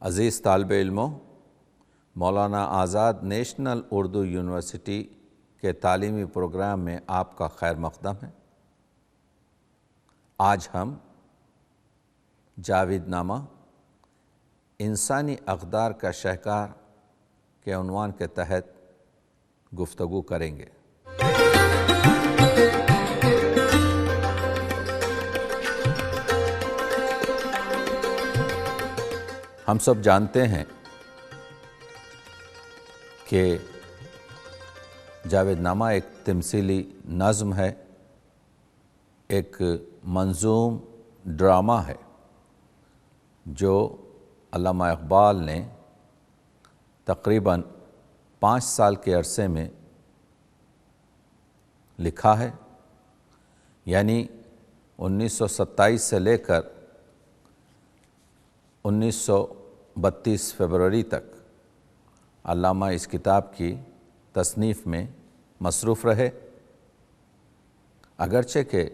عزیز طالب علموں، Maulana Azad national Urdu university کے تعلیمی پروگرام میں آپ کا خیر مقدم ہے۔ آج ہم جاوید نامہ انسانی اقدار کا شاہکار کے عنوان کے تحت گفتگو کریں گے۔ ہم سب جانتے ہیں کہ جاوید نامہ ایک تمثیلی نظم ہے، ایک منظوم ڈرامہ ہے جو علامہ اقبال نے تقریباً 5 سال کے عرصے میں لکھا ہے، یعنی 1927 سے لے کر 1932 فروری تک علامہ اس کتاب کی تصنیف میں مصروف رہے۔ اگرچہ کہ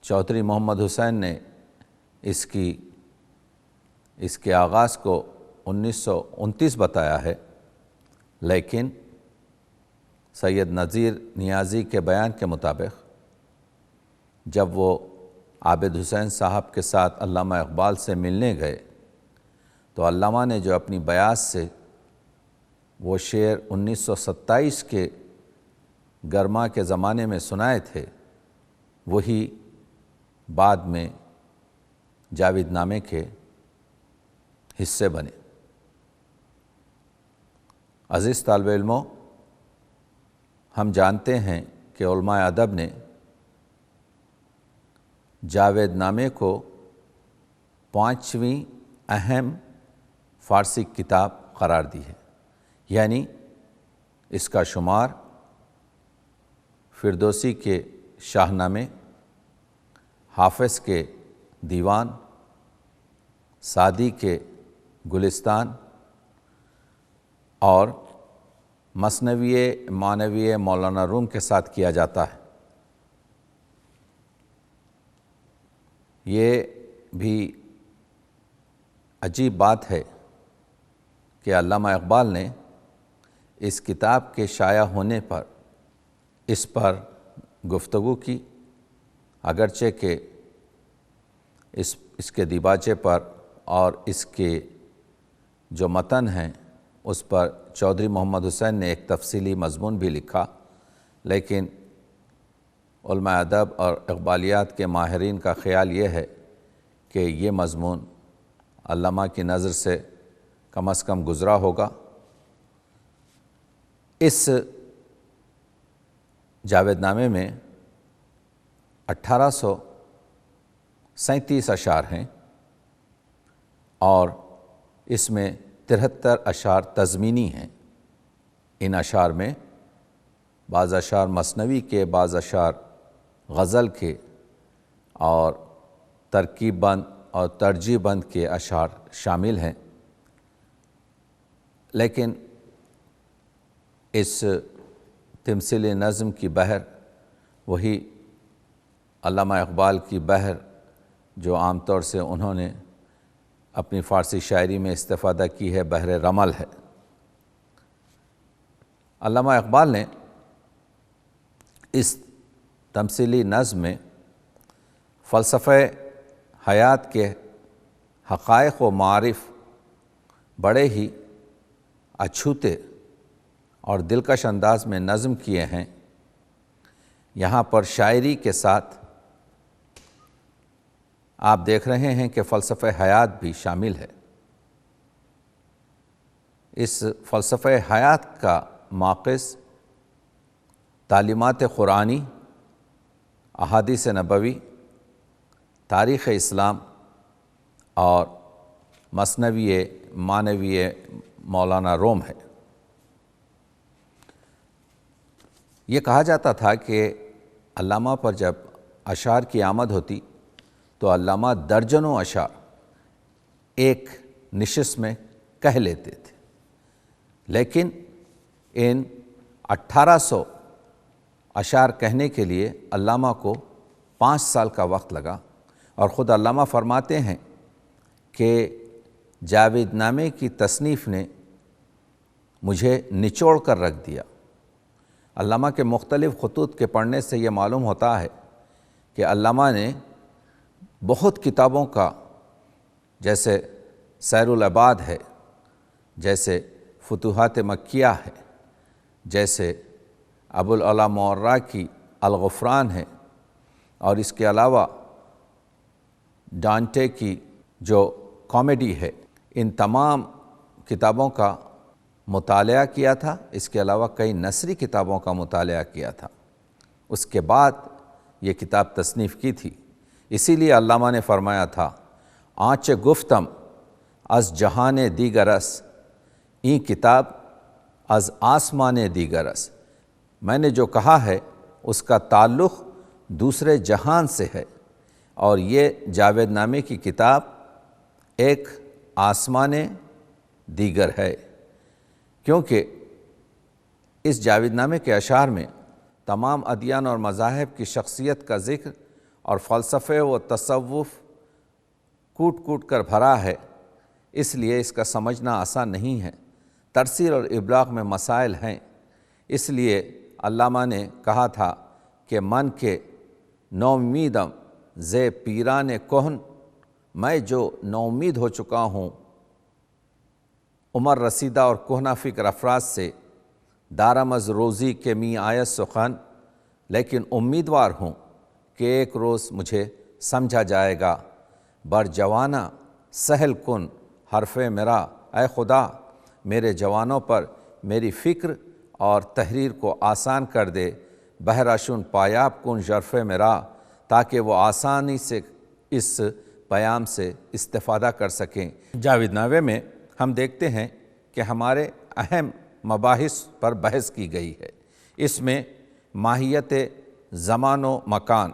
چودھری محمد حسین نے اس کے آغاز کو 1929 بتایا ہے، لیکن سید نذیر نیازی کے بیان کے مطابق جب وہ عابد حسین صاحب کے ساتھ علامہ اقبال سے ملنے گئے تو علامہ نے جو اپنی بیاض سے وہ شعر 1927 کے گرما کے زمانے میں سنائے تھے، وہی بعد میں جاوید نامے کے حصے بنے۔ عزیز طالب علموں، ہم جانتے ہیں کہ علماء ادب نے جاوید نامے کو 5ویں اہم فارسی کتاب قرار دی ہے، یعنی اس کا شمار فردوسی کے شاہ نامے، حافظ کے دیوان، سعدی کے گلستان اور مثنوی معنوی مولانا روم کے ساتھ کیا جاتا ہے۔ یہ بھی عجیب بات ہے کہ علامہ اقبال نے اس کتاب کے شائع ہونے پر اس پر گفتگو کی، اگرچہ کہ اس کے دیباچے پر اور اس کے جو متن ہیں اس پر چودھری محمد حسین نے ایک تفصیلی مضمون بھی لکھا، لیکن علماء ادب اور اقبالیات کے ماہرین کا خیال یہ ہے کہ یہ مضمون علامہ کی نظر سے کم از کم گزرا ہوگا۔ اس جاوید نامے میں 1837 اشعار ہیں اور اس میں 73 اشعار تضمینی ہیں۔ ان اشعار میں بعض اشعار مثنوی کے، بعض اشعار غزل کے اور ترکیب بند اور ترجیح بند کے اشعار شامل ہیں، لیکن اس تمثیلی نظم کی بحر وہی علامہ اقبال کی بحر جو عام طور سے انہوں نے اپنی فارسی شاعری میں استفادہ کی ہے، بحر رمل ہے۔ علامہ اقبال نے اس تمثیلی نظم میں فلسفہ حیات کے حقائق و معارف بڑے ہی اچھوتے اور دلکش انداز میں نظم کیے ہیں۔ یہاں پر شاعری کے ساتھ آپ دیکھ رہے ہیں کہ فلسفہ حیات بھی شامل ہے۔ اس فلسفہ حیات کا ماخذ تعلیمات قرآنی، احادیث نبوی، تاریخ اسلام اور مثنوی معنوی مولانا روم ہے۔ یہ کہا جاتا تھا کہ علامہ پر جب اشعار کی آمد ہوتی تو علامہ درجنوں اشعار ایک نشست میں کہہ لیتے تھے، لیکن ان 1800 اشعار کہنے کے لیے علامہ کو 5 سال کا وقت لگا، اور خود علامہ فرماتے ہیں کہ جاوید نامے کی تصنیف نے مجھے نچوڑ کر رکھ دیا۔ علامہ کے مختلف خطوط کے پڑھنے سے یہ معلوم ہوتا ہے کہ علامہ نے بہت کتابوں کا، جیسے سیر العباد ہے، جیسے فتوحات مکیہ ہے، جیسے ابوالعلا مورا کی الغفران ہے، اور اس کے علاوہ ڈانٹے کی جو کامیڈی ہے، ان تمام کتابوں کا مطالعہ کیا تھا۔ اس کے علاوہ کئی نثری کتابوں کا مطالعہ کیا تھا۔ اس کے بعد یہ کتاب تصنیف کی تھی۔ اسی لیے علامہ نے فرمایا تھا، آنچ گفتم از جہان دیگرس، این کتاب از آسمان دیگرس۔ میں نے جو کہا ہے اس کا تعلق دوسرے جہان سے ہے، اور یہ جاوید نامے کی کتاب ایک آسمان دیگر ہے، کیونکہ اس جاوید نامے کے اشعار میں تمام ادیان اور مذاہب کی شخصیت کا ذکر اور فلسفے و تصوف کوٹ کوٹ کر بھرا ہے، اس لیے اس کا سمجھنا آسان نہیں ہے۔ ترسیل اور ابلاغ میں مسائل ہیں، اس لیے علامہ نے کہا تھا کہ من کے نومیدم زے پیران کہن، میں جو نومید ہو چکا ہوں عمر رسیدہ اور کہنہ فکر افراد سے، دارم از روزی کے می آیت سخن، لیکن امیدوار ہوں کہ ایک روز مجھے سمجھا جائے گا۔ بر جوانہ سہل کن حرف میرا، اے خدا میرے جوانوں پر میری فکر اور تحریر کو آسان کر دے۔ بہراشن پایاب کن ژرف میرا، تاکہ وہ آسانی سے اس پیام سے استفادہ کر سکیں۔ جاوید نامے میں ہم دیکھتے ہیں کہ ہمارے اہم مباحث پر بحث کی گئی ہے۔ اس میں ماہیت زمان و مکان،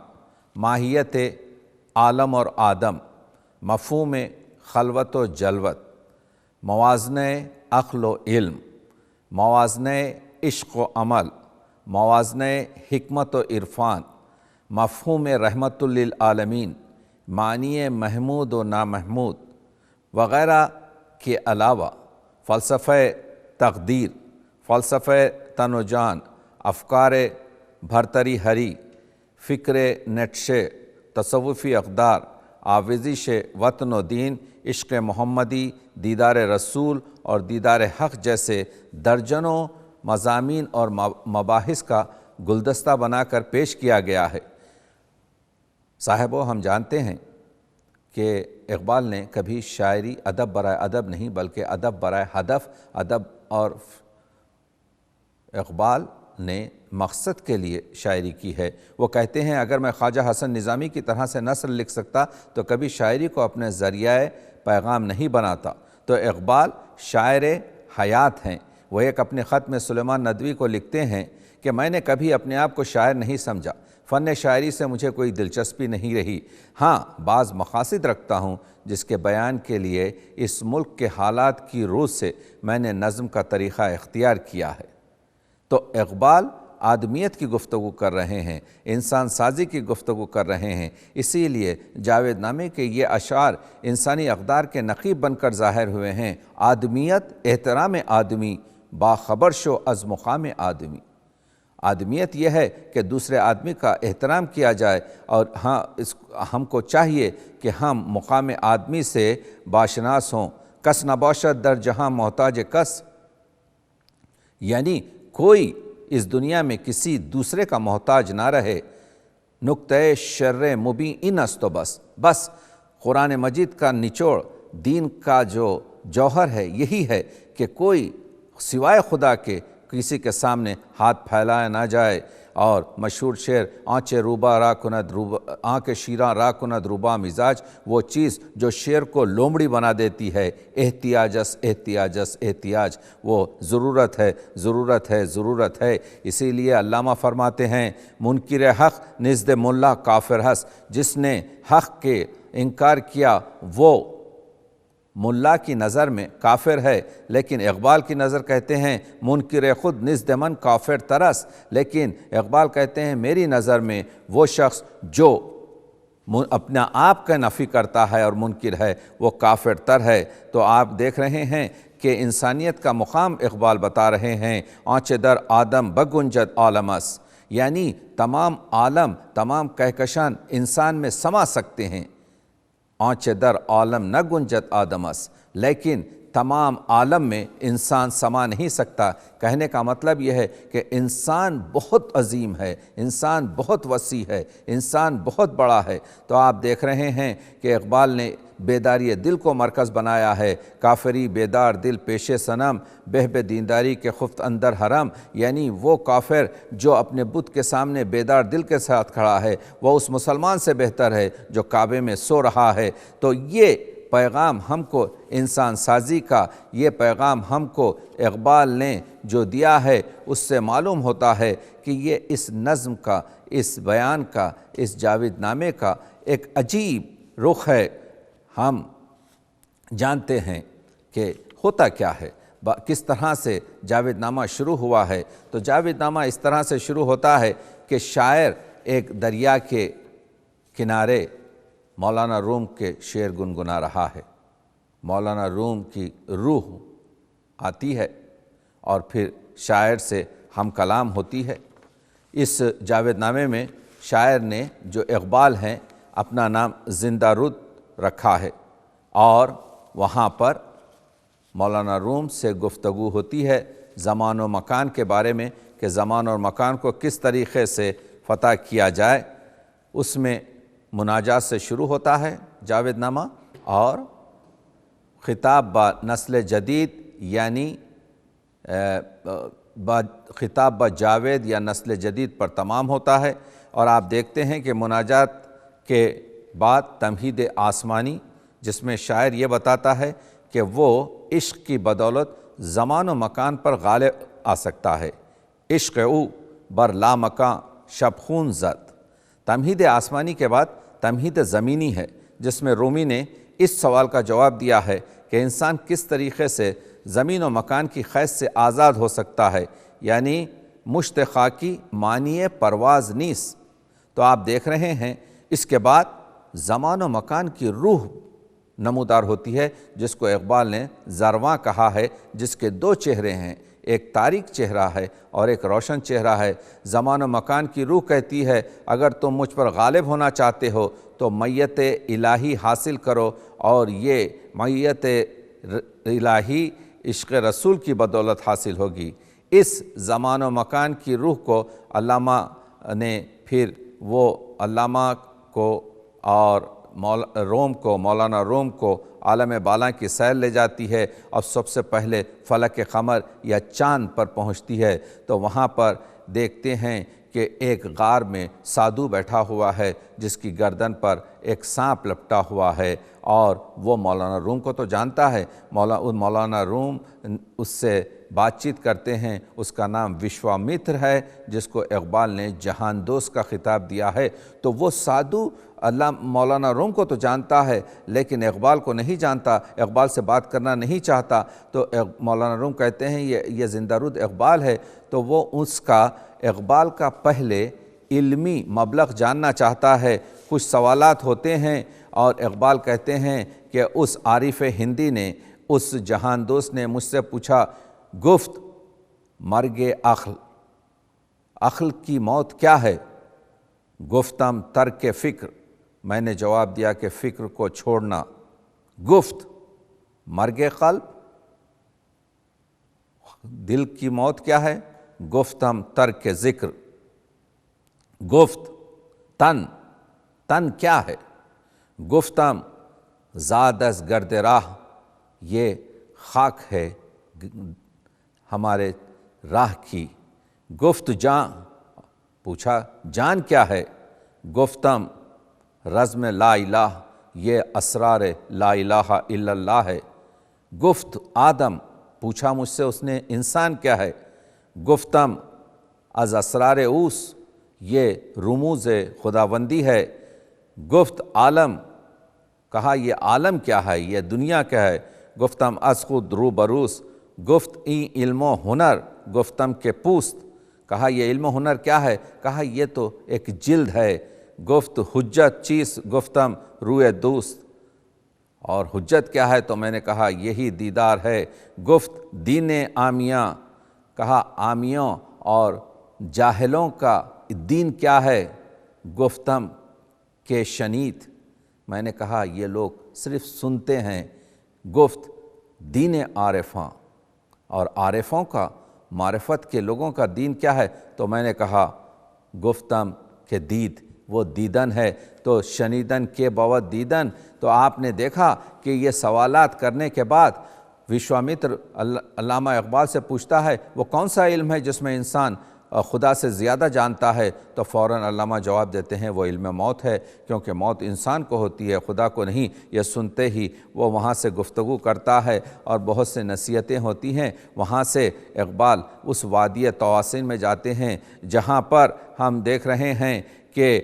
ماہیت عالم اور آدم، مفہوم خلوت و جلوت، موازنہ عقل و علم، موازنہ عشق و عمل، موازنہ حکمت و عرفان، مفہوم رحمت للعالمین، معنی محمود و نامحمود وغیرہ کے علاوہ فلسفہ تقدیر، فلسفہ تن و جان، افکار بھرتری ہری، فکر نیٹشے، تصوفی اقدار، آویزش وطن و دین، عشق محمدی، دیدار رسول اور دیدار حق جیسے درجنوں مضامین اور مباحث کا گلدستہ بنا کر پیش کیا گیا ہے۔ صاحبو، ہم جانتے ہیں کہ اقبال نے کبھی شاعری ادب برائے ادب نہیں بلکہ ادب برائے ہدف، ادب اور اقبال نے مقصد کے لیے شاعری کی ہے۔ وہ کہتے ہیں اگر میں خواجہ حسن نظامی کی طرح سے نثر لکھ سکتا تو کبھی شاعری کو اپنے ذریعہ پیغام نہیں بناتا۔ تو اقبال شاعر حیات ہیں۔ وہ ایک اپنے خط میں سلیمان ندوی کو لکھتے ہیں کہ میں نے کبھی اپنے آپ کو شاعر نہیں سمجھا، فن شاعری سے مجھے کوئی دلچسپی نہیں رہی، ہاں بعض مقاصد رکھتا ہوں جس کے بیان کے لیے اس ملک کے حالات کی روح سے میں نے نظم کا طریقہ اختیار کیا ہے۔ تو اقبال آدمیت کی گفتگو کر رہے ہیں، انسان سازی کی گفتگو کر رہے ہیں، اسی لیے جاوید نامے کے یہ اشعار انسانی اقدار کے نقیب بن کر ظاہر ہوئے ہیں۔ آدمیت احترام آدمی، باخبر شو از مقام آدمی۔ آدمیت یہ ہے کہ دوسرے آدمی کا احترام کیا جائے، اور ہاں ہم کو چاہیے کہ ہم مقام آدمی سے باشناس ہوں۔ کس نباشد در جہاں محتاج کس، یعنی کوئی اس دنیا میں کسی دوسرے کا محتاج نہ رہے۔ نقطۂ شر مبین ان است و بس قرآن مجید کا نچوڑ، دین کا جو جوہر ہے یہی ہے کہ کوئی سوائے خدا کے کسی کے سامنے ہاتھ پھیلایا نہ جائے۔ اور مشہور شعر آنچ روبا را کند روبا، آنکھ شیراں را کند روبا مزاج، وہ چیز جو شعر کو لومڑی بنا دیتی ہے، احتیاجس احتیاجس احتیاج، وہ ضرورت ہے ضرورت ہے ضرورت ہے۔ اسی لیے علامہ فرماتے ہیں منکر حق نزد ملا کافر ہس، جس نے حق کے انکار کیا وہ ملا کی نظر میں کافر ہے، لیکن اقبال کی نظر کہتے ہیں منکر خود نزد من کافر ترس، لیکن اقبال کہتے ہیں میری نظر میں وہ شخص جو اپنا آپ کا نفی کرتا ہے اور منکر ہے وہ کافر تر ہے۔ تو آپ دیکھ رہے ہیں کہ انسانیت کا مقام اقبال بتا رہے ہیں، آنچ در آدم بگنجد عالمس، یعنی تمام عالم، تمام کہکشان انسان میں سما سکتے ہیں۔ آنچ در عالم نہ گنجد آدمس، لیکن تمام عالم میں انسان سما نہیں سکتا۔ کہنے کا مطلب یہ ہے کہ انسان بہت عظیم ہے، انسان بہت وسیع ہے، انسان بہت بڑا ہے۔ تو آپ دیکھ رہے ہیں کہ اقبال نے بیداری دل کو مرکز بنایا ہے۔ کافری بیدار دل پیش صنم، بہ دینداری کے خفت اندر حرم، یعنی وہ کافر جو اپنے بت کے سامنے بیدار دل کے ساتھ کھڑا ہے وہ اس مسلمان سے بہتر ہے جو کعبے میں سو رہا ہے۔ تو یہ پیغام ہم کو انسان سازی کا، یہ پیغام ہم کو اقبال نے جو دیا ہے اس سے معلوم ہوتا ہے کہ یہ اس نظم کا، اس بیان کا، اس جاوید نامے کا ایک عجیب رخ ہے۔ ہم جانتے ہیں کہ ہوتا کیا ہے، کس طرح سے جاوید نامہ شروع ہوا ہے۔ تو جاوید نامہ اس طرح سے شروع ہوتا ہے کہ شاعر ایک دریا کے کنارے مولانا روم کے شعر گنگنا رہا ہے۔ مولانا روم کی روح آتی ہے اور پھر شاعر سے ہم کلام ہوتی ہے۔ اس جاوید نامے میں شاعر نے جو اقبال ہیں اپنا نام زندہ رود رکھا ہے، اور وہاں پر مولانا روم سے گفتگو ہوتی ہے زمان و مکان کے بارے میں کہ زمان اور مکان کو کس طریقے سے فتح کیا جائے۔ اس میں مناجات سے شروع ہوتا ہے جاوید نامہ، اور خطاب با نسل جدید، یعنی خطاب با جاوید یا نسل جدید پر تمام ہوتا ہے۔ اور آپ دیکھتے ہیں کہ مناجات کے بعد تمہید آسمانی، جس میں شاعر یہ بتاتا ہے کہ وہ عشق کی بدولت زمان و مکان پر غالب آ سکتا ہے۔ عشق او بر لا مکان شب خون زد۔ تمہید آسمانی کے بعد تمہید زمینی ہے، جس میں رومی نے اس سوال کا جواب دیا ہے کہ انسان کس طریقے سے زمین و مکان کی قید سے آزاد ہو سکتا ہے، یعنی مشت خاکی معنی پرواز نیست۔ تو آپ دیکھ رہے ہیں اس کے بعد زمان و مکان کی روح نمودار ہوتی ہے، جس کو اقبال نے زرواں کہا ہے، جس کے دو چہرے ہیں، ایک تاریک چہرہ ہے اور ایک روشن چہرہ ہے۔ زمان و مکان کی روح کہتی ہے اگر تم مجھ پر غالب ہونا چاہتے ہو تو میت الہی حاصل کرو، اور یہ میت الہی عشق رسول کی بدولت حاصل ہوگی۔ اس زمان و مکان کی روح کو علامہ نے پھر وہ علامہ کو اور مولانا روم کو عالم بالا کی سیر لے جاتی ہے، اور سب سے پہلے فلک قمر یا چاند پر پہنچتی ہے۔ تو وہاں پر دیکھتے ہیں کہ ایک غار میں سادھو بیٹھا ہوا ہے جس کی گردن پر ایک سانپ لپٹا ہوا ہے، اور وہ مولانا روم کو تو جانتا ہے۔ مولانا روم اس سے بات چیت کرتے ہیں، اس کا نام وشوامتر ہے، جس کو اقبال نے جہان دوست کا خطاب دیا ہے۔ تو وہ سادھو مولانا روم کو تو جانتا ہے لیکن اقبال کو نہیں جانتا، اقبال سے بات کرنا نہیں چاہتا۔ تو مولانا روم کہتے ہیں یہ زندہ رود اقبال ہے۔ تو وہ اس کا اقبال کا پہلے علمی مبلغ جاننا چاہتا ہے، کچھ سوالات ہوتے ہیں، اور اقبال کہتے ہیں کہ اس عارف ہندی نے، اس جہان دوست نے مجھ سے پوچھا، گفت مرگ عقل، عقل کی موت کیا ہے؟ گفتم ترک فکر، میں نے جواب دیا کہ فکر کو چھوڑنا۔ گفت مرگ قلب، دل کی موت کیا ہے؟ گفتم ترک ذکر۔ گفت تن، تن کیا ہے؟ گفتم زاد از گرد راہ، یہ خاک ہے ہمارے راہ کی۔ گفت جان، پوچھا جان کیا ہے؟ گفتم رزم لا الہ، یہ اسرار لا الہ الا اللہ ہے۔ گفت آدم، پوچھا مجھ سے اس نے انسان کیا ہے؟ گفتم از اسرار اوس، یہ رموز خداوندی ہے۔ گفت عالم، کہا یہ عالم کیا ہے، یہ دنیا کیا ہے؟ گفتم از خود رو بروس۔ گفت این علم و ہنر، گفتم کہ پوست، کہا یہ علم و ہنر کیا ہے؟ کہا یہ تو ایک جلد ہے۔ گفت حجت چیز گفتم روئے دوست، اور حجت کیا ہے؟ تو میں نے کہا یہی دیدار ہے۔ گفت دین عامیاں، کہا عامیوں اور جاہلوں کا دین کیا ہے؟ گفتم کہ شنیت، میں نے کہا یہ لوگ صرف سنتے ہیں۔ گفت دین عارفاں، اور عارفوں کا، معرفت کے لوگوں کا دین کیا ہے؟ تو میں نے کہا گفتم کہ دید، وہ دیدن ہے۔ تو شنیدن کے بعد دیدن، تو آپ نے دیکھا کہ یہ سوالات کرنے کے بعد وشوامتر علامہ اقبال سے پوچھتا ہے وہ کون سا علم ہے جس میں انسان خدا سے زیادہ جانتا ہے؟ تو فوراً علامہ جواب دیتے ہیں وہ علم موت ہے، کیونکہ موت انسان کو ہوتی ہے، خدا کو نہیں۔ یہ سنتے ہی وہ وہاں سے گفتگو کرتا ہے اور بہت سے نصیحتیں ہوتی ہیں۔ وہاں سے اقبال اس وادی طواسین میں جاتے ہیں جہاں پر ہم دیکھ رہے ہیں کہ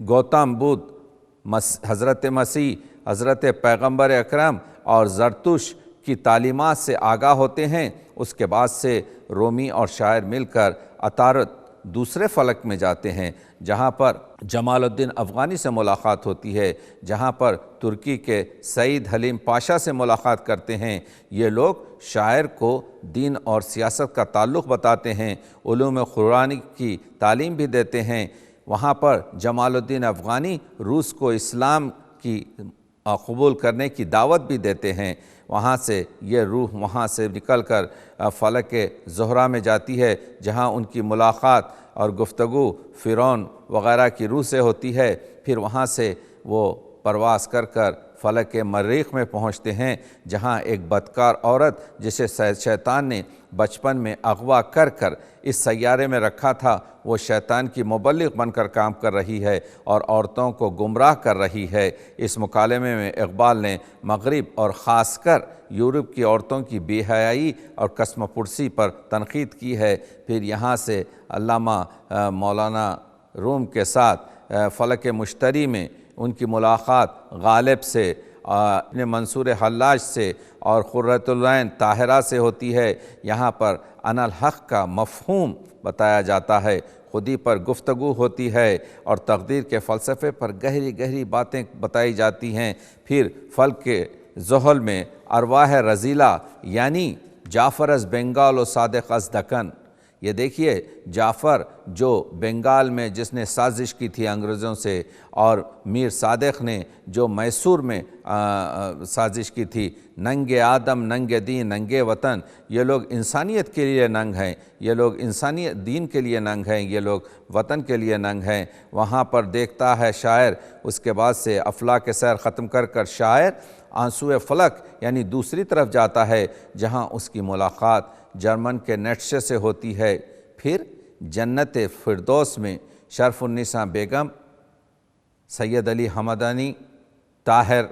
گوتم بدھ، حضرت مسیح، حضرت پیغمبر اکرم اور زرتشت کی تعلیمات سے آگاہ ہوتے ہیں۔ اس کے بعد سے رومی اور شاعر مل کر عطارد دوسرے فلک میں جاتے ہیں جہاں پر جمال الدین افغانی سے ملاقات ہوتی ہے، جہاں پر ترکی کے سعید حلیم پاشا سے ملاقات کرتے ہیں۔ یہ لوگ شاعر کو دین اور سیاست کا تعلق بتاتے ہیں، علوم قرآنی کی تعلیم بھی دیتے ہیں۔ وہاں پر جمال الدین افغانی روس کو اسلام کی قبول کرنے کی دعوت بھی دیتے ہیں۔ وہاں سے یہ روح وہاں سے نکل کر فلک زہرہ میں جاتی ہے جہاں ان کی ملاقات اور گفتگو فرعون وغیرہ کی روح سے ہوتی ہے۔ پھر وہاں سے وہ پرواز کر کر فلک مریخ میں پہنچتے ہیں جہاں ایک بدکار عورت جسے شیطان نے بچپن میں اغوا کر کر اس سیارے میں رکھا تھا، وہ شیطان کی مبلغ بن کر کام کر رہی ہے اور عورتوں کو گمراہ کر رہی ہے۔ اس مکالمے میں اقبال نے مغرب اور خاص کر یورپ کی عورتوں کی بے حیائی اور قسم پرسی پر تنقید کی ہے۔ پھر یہاں سے علامہ مولانا روم کے ساتھ فلک مشتری میں ان کی ملاقات غالب سے، اپنے منصور حلاج سے اور قرۃ العین طاہرہ سے ہوتی ہے۔ یہاں پر انا الحق کا مفہوم بتایا جاتا ہے، خودی پر گفتگو ہوتی ہے اور تقدیر کے فلسفے پر گہری گہری باتیں بتائی جاتی ہیں۔ پھر فلک زحل میں ارواح رزیلہ یعنی جعفر از بنگال و صادق از دکن، یہ دیکھیے جعفر جو بنگال میں جس نے سازش کی تھی انگریزوں سے، اور میر صادق نے جو میسور میں سازش کی تھی، ننگ آدم ننگ دین ننگ وطن، یہ لوگ انسانیت کے لیے ننگ ہیں، یہ لوگ انسانیت دین کے لیے ننگ ہیں، یہ لوگ وطن کے لیے ننگ ہیں۔ وہاں پر دیکھتا ہے شاعر، اس کے بعد سے افلاک سیر ختم کر کر شاعر آنسوئے فلک یعنی دوسری طرف جاتا ہے جہاں اس کی ملاقات جرمن کے نیٹشے سے ہوتی ہے۔ پھر جنت فردوس میں شرف النساء بیگم، سید علی حمدانی، طاہر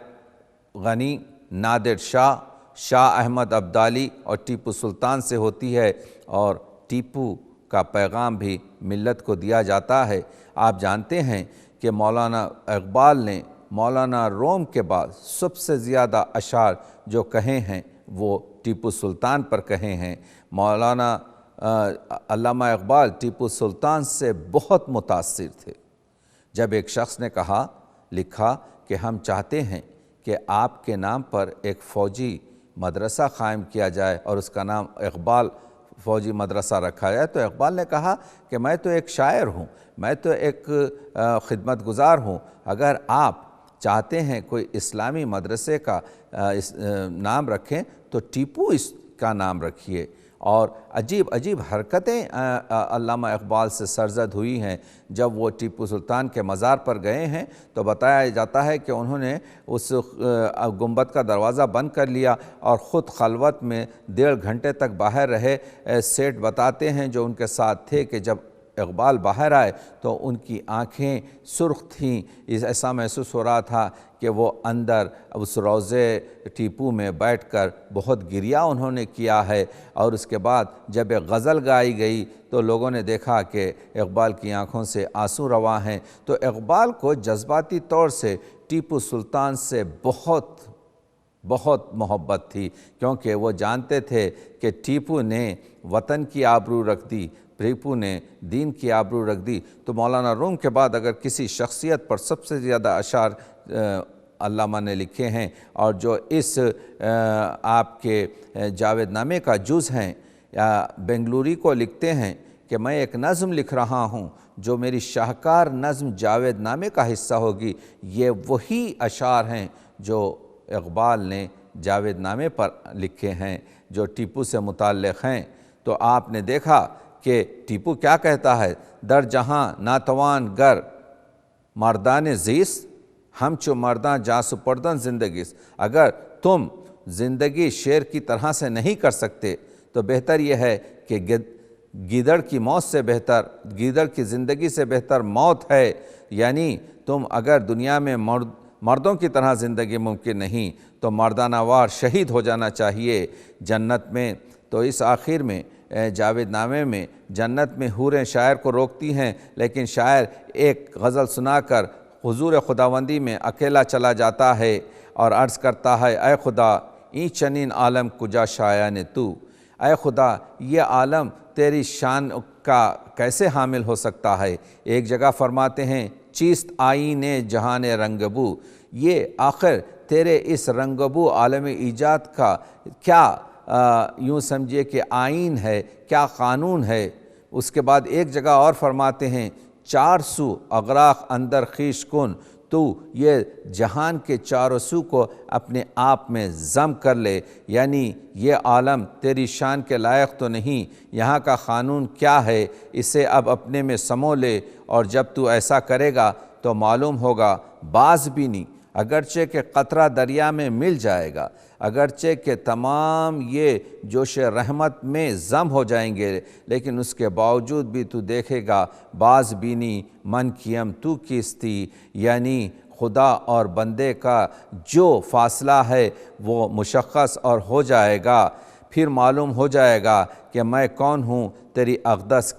غنی، نادر شاہ، شاہ احمد ابدالی اور ٹیپو سلطان سے ہوتی ہے، اور ٹیپو کا پیغام بھی ملت کو دیا جاتا ہے۔ آپ جانتے ہیں کہ مولانا اقبال نے مولانا روم کے بعد سب سے زیادہ اشعار جو کہے ہیں وہ ٹیپو سلطان پر کہے ہیں۔ مولانا علامہ اقبال ٹیپو سلطان سے بہت متاثر تھے۔ جب ایک شخص نے کہا، لکھا کہ ہم چاہتے ہیں کہ آپ کے نام پر ایک فوجی مدرسہ قائم کیا جائے اور اس کا نام اقبال فوجی مدرسہ رکھا جائے، تو اقبال نے کہا کہ میں تو ایک شاعر ہوں، میں تو ایک خدمت گزار ہوں، اگر آپ چاہتے ہیں کوئی اسلامی مدرسے کا نام رکھیں تو ٹیپو اس کا نام رکھیے۔ اور عجیب عجیب حرکتیں علامہ اقبال سے سرزد ہوئی ہیں۔ جب وہ ٹیپو سلطان کے مزار پر گئے ہیں تو بتایا جاتا ہے کہ انہوں نے اس گنبد کا دروازہ بند کر لیا اور خود خلوت میں 1.5 گھنٹے تک باہر رہے۔ سیٹھ بتاتے ہیں جو ان کے ساتھ تھے کہ جب اقبال باہر آئے تو ان کی آنکھیں سرخ تھیں، ایسا محسوس ہو رہا تھا کہ وہ اندر اس روضے ٹیپو میں بیٹھ کر بہت گریہ انہوں نے کیا ہے۔ اور اس کے بعد جب ایک غزل گائی گئی تو لوگوں نے دیکھا کہ اقبال کی آنکھوں سے آنسو رواں ہیں۔ تو اقبال کو جذباتی طور سے ٹیپو سلطان سے بہت محبت تھی، کیونکہ وہ جانتے تھے کہ ٹیپو نے وطن کی آبرو رکھ دی، ٹیپو نے دین کی آبرو رکھ دی۔ تو مولانا روم کے بعد اگر کسی شخصیت پر سب سے زیادہ اشعار علامہ نے لکھے ہیں اور جو اس آپ کے جاوید نامے کا جز ہیں، یا بنگلوری کو لکھتے ہیں کہ میں ایک نظم لکھ رہا ہوں جو میری شاہکار نظم جاوید نامے کا حصہ ہوگی، یہ وہی اشعار ہیں جو اقبال نے جاوید نامے پر لکھے ہیں جو ٹیپو سے متعلق ہیں۔ تو آپ نے دیکھا کہ ٹیپو کیا کہتا ہے، در جہاں ناتوان گر مردان زیست، ہم چو مرداں جاں سپردن زندگیست۔ اگر تم زندگی شیر کی طرح سے نہیں کر سکتے تو بہتر یہ ہے کہ گیدڑ کی موت سے بہتر، گیدڑ کی زندگی سے بہتر موت ہے، یعنی تم اگر دنیا میں مردوں کی طرح زندگی ممکن نہیں تو مردانہ وار شہید ہو جانا چاہیے جنت میں۔ تو اس آخر میں جاوید نامے میں جنت میں حوریں شاعر کو روکتی ہیں، لیکن شاعر ایک غزل سنا کر حضور خداوندی میں اکیلا چلا جاتا ہے اور عرض کرتا ہے، اے خدا این چنین عالم کجا شایان تو، اے خدا یہ عالم تیری شان کا کیسے حامل ہو سکتا ہے۔ ایک جگہ فرماتے ہیں، چیست آئین جہان رنگبو، یہ آخر تیرے اس رنگبو عالم ایجاد کا کیا یوں سمجھیے کہ آئین ہے، کیا قانون ہے۔ اس کے بعد ایک جگہ اور فرماتے ہیں، چار سو اغراق اندر خیش کن، تو یہ جہان کے چاروں سو کو اپنے آپ میں ضم کر لے، یعنی یہ عالم تیری شان کے لائق تو نہیں، یہاں کا قانون کیا ہے، اسے اب اپنے میں سمو لے، اور جب تو ایسا کرے گا تو معلوم ہوگا باز بھی نہیں، اگرچہ کہ قطرہ دریا میں مل جائے گا، اگرچہ کہ تمام یہ جوش رحمت میں ضم ہو جائیں گے، لیکن اس کے باوجود بھی تو دیکھے گا باز بینی من کیم تو کیستی، یعنی خدا اور بندے کا جو فاصلہ ہے وہ مشخص اور ہو جائے گا، پھر معلوم ہو جائے گا کہ میں کون ہوں، تیری اقدس